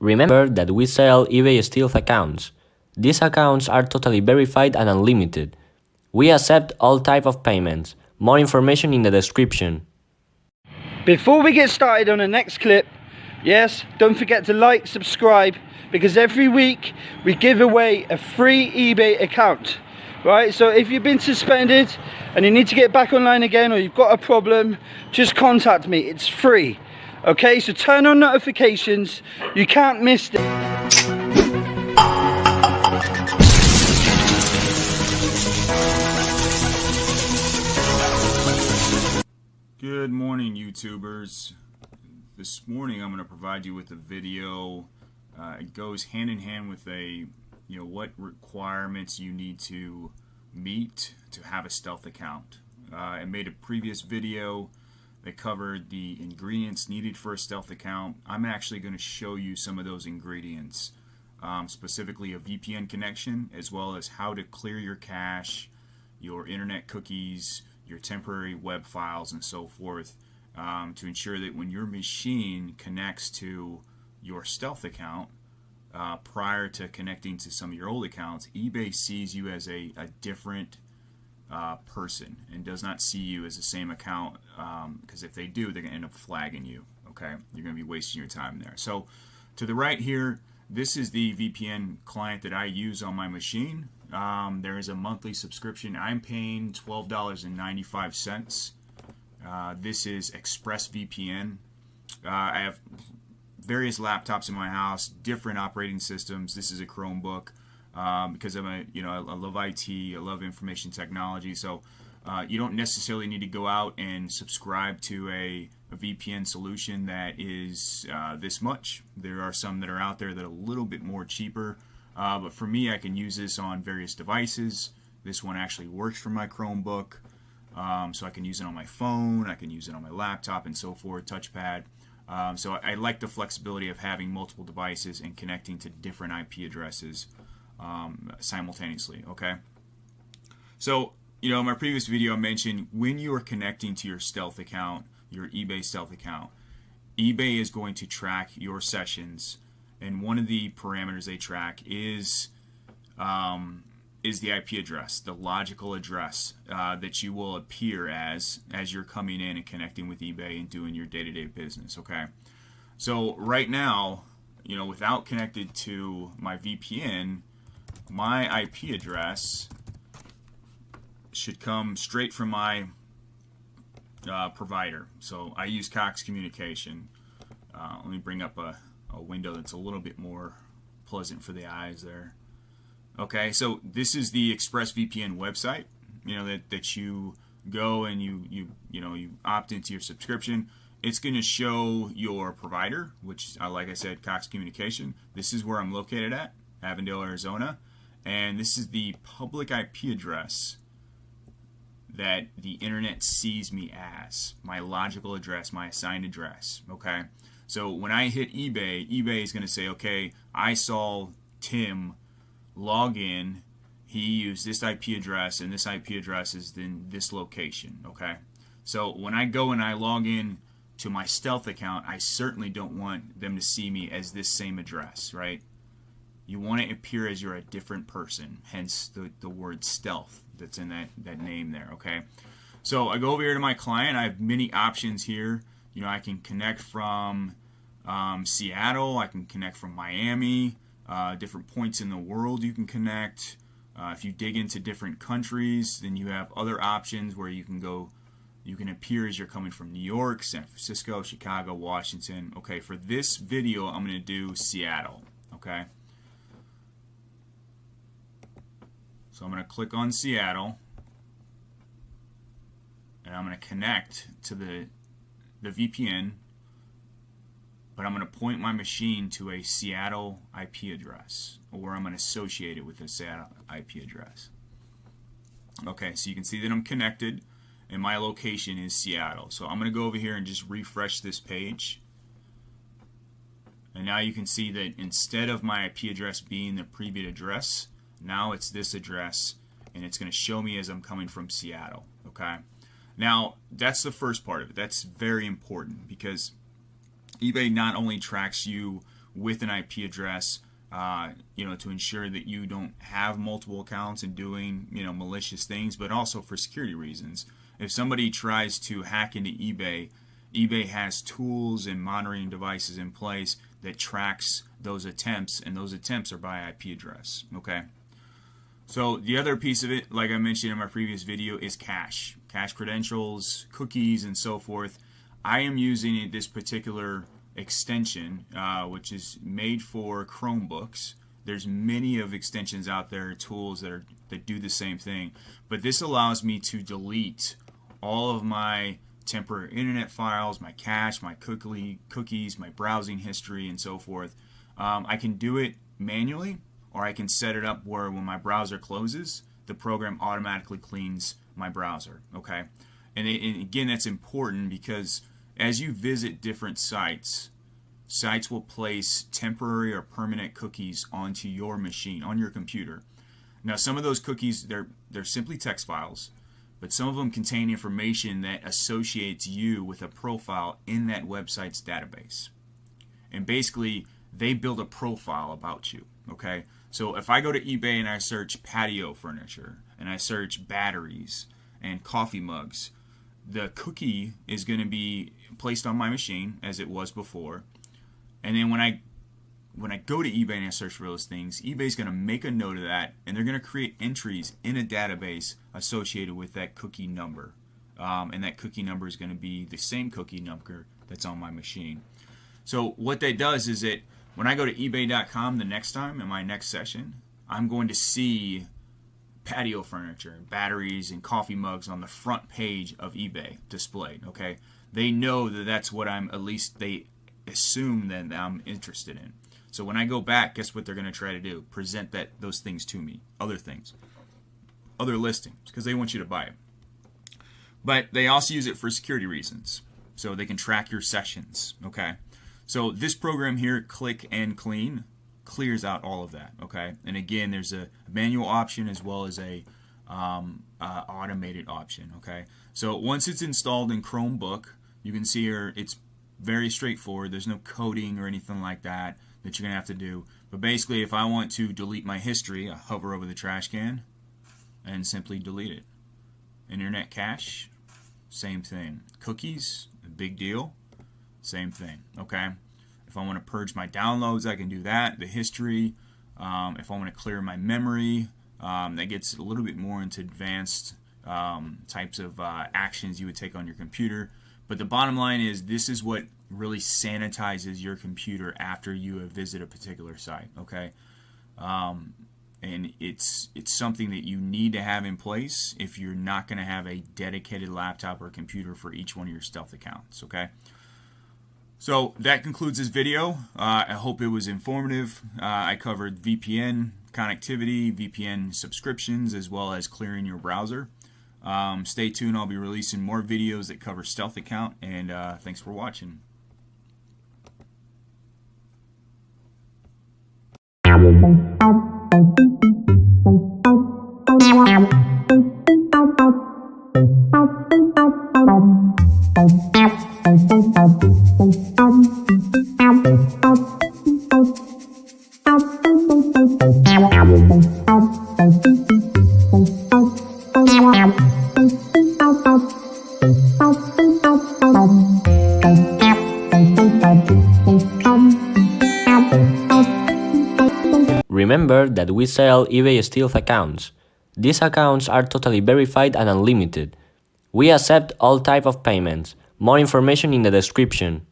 Remember that we sell eBay stealth accounts. These accounts are totally verified and unlimited. We accept all type of payments. More information in the description. Before we get started on the next clip, yes, don't forget to like, subscribe, because every week we give away a free eBay account, right? So if you've been suspended and you need to get back online again, or you've got a problem, just contact me. It's free. Okay, so turn on notifications. You can't miss it. Good morning, YouTubers. This morning I'm going to provide you with a video. It goes hand in hand with what requirements you need to meet to have a stealth account. I made a previous video that covered the ingredients needed for a stealth account. I'm actually going to show you some of those ingredients, specifically a VPN connection, as well as how to clear your cache, your internet cookies, your temporary web files, and so forth, to ensure that when your machine connects to your stealth account, prior to connecting to some of your old accounts, eBay sees you as a different person and does not see you as the same account, because if they do, they're going to end up flagging you. Okay, you're going to be wasting your time there. So to the right here, this is the VPN client that I use on my machine. There is a monthly subscription. I'm paying $12.95. This is ExpressVPN. I have various laptops in my house, different operating systems. This is a Chromebook, because I love IT, I love information technology. So you don't necessarily need to go out and subscribe to a VPN solution that is this much. There are some that are out there that are a little bit more cheaper. But for me, I can use this on various devices. This one actually works for my Chromebook, so I can use it on my phone, I can use it on my laptop, and so forth, touchpad. So I like the flexibility of having multiple devices and connecting to different IP addresses simultaneously. Okay. So in my previous video, I mentioned when you are connecting to your stealth account, your eBay stealth account, eBay is going to track your sessions. And one of the parameters they track is the IP address, the logical address that you will appear as you're coming in and connecting with eBay and doing your day-to-day business. Okay, so right now, without connected to my VPN, my IP address should come straight from my provider. So I use Cox Communication. Let me bring up a window that's a little bit more pleasant for the eyes there. Okay, so this is the ExpressVPN website. That you go and you opt into your subscription. It's going to show your provider, which, like I said, Cox Communication. This is where I'm located at, Avondale, Arizona, and this is the public IP address that the internet sees me as, my logical address, my assigned address. Okay. So when I hit eBay, eBay is going to say, okay, I saw Tim log in. He used this IP address, and this IP address is in this location. Okay. So when I go and I log in to my stealth account, I certainly don't want them to see me as this same address, right? You want to appear as you're a different person, hence the word stealth that's in that name there. Okay. So I go over here to my client. I have many options here. I can connect from Seattle, I can connect from Miami, different points in the world you can connect. If you dig into different countries, then you have other options where you can go, you can appear as you're coming from New York, San Francisco, Chicago, Washington. Okay, for this video, I'm going to do Seattle. Okay. So I'm going to click on Seattle, and I'm going to connect to the VPN, but I'm going to point my machine to a Seattle IP address, or I'm going to associate it with a Seattle IP address. Okay, so you can see that I'm connected, and my location is Seattle. So I'm going to go over here and just refresh this page. And now you can see that instead of my IP address being the previous address, now it's this address, and it's going to show me as I'm coming from Seattle. Okay. Now, that's the first part of it. That's very important because eBay not only tracks you with an IP address, to ensure that you don't have multiple accounts and doing, malicious things, but also for security reasons. If somebody tries to hack into eBay, eBay has tools and monitoring devices in place that tracks those attempts, and those attempts are by IP address. Okay. So the other piece of it, like I mentioned in my previous video, is cache credentials, cookies, and so forth. I am using this particular extension, which is made for Chromebooks. There's many of extensions out there, tools that do the same thing, but this allows me to delete all of my temporary internet files, my cache, my cookies, my browsing history, and so forth. I can do it manually, or I can set it up where when my browser closes, the program automatically cleans my browser. Okay, and again, that's important because as you visit different sites will place temporary or permanent cookies onto your machine, on your computer. Now, some of those cookies, they're simply text files, but some of them contain information that associates you with a profile in that website's database. And basically, they build a profile about you. Okay, so if I go to eBay and I search patio furniture, and I search batteries and coffee mugs, the cookie is going to be placed on my machine as it was before. And then when I go to eBay and I search for those things, eBay's going to make a note of that, and they're going to create entries in a database associated with that cookie number. And that cookie number is going to be the same cookie number that's on my machine. So what that does is that when I go to eBay.com the next time in my next session, I'm going to see patio furniture, batteries, and coffee mugs on the front page of eBay displayed. Okay, they know that that's what they assume that I'm interested in. So when I go back, guess what they're going to try to do? Present those things to me, other listings, because they want you to buy it. But they also use it for security reasons, so they can track your sessions. Okay, so this program here, Click and Clean, clears out all of that. Okay, and again, there's a manual option as well as a automated option. Okay, so once it's installed in Chromebook, you can see here it's very straightforward. There's no coding or anything like that you're gonna have to do. But basically, if I want to delete my history, I hover over the trash can and simply delete it. Internet cache, same thing. Cookies, a big deal, same thing. Okay, if I want to purge my downloads, I can do that. The history, if I want to clear my memory, that gets a little bit more into advanced types of actions you would take on your computer. But the bottom line is, this is what really sanitizes your computer after you have visited a particular site. Okay, and it's something that you need to have in place if you're not going to have a dedicated laptop or computer for each one of your stealth accounts. Okay, so that concludes this video. I hope it was informative. I covered VPN connectivity, VPN subscriptions, as well as clearing your browser. Stay tuned. I'll be releasing more videos that cover stealth account, and thanks for watching. Remember that we sell eBay stealth accounts. These accounts are totally verified and unlimited. We accept all types of payments. More information in the description.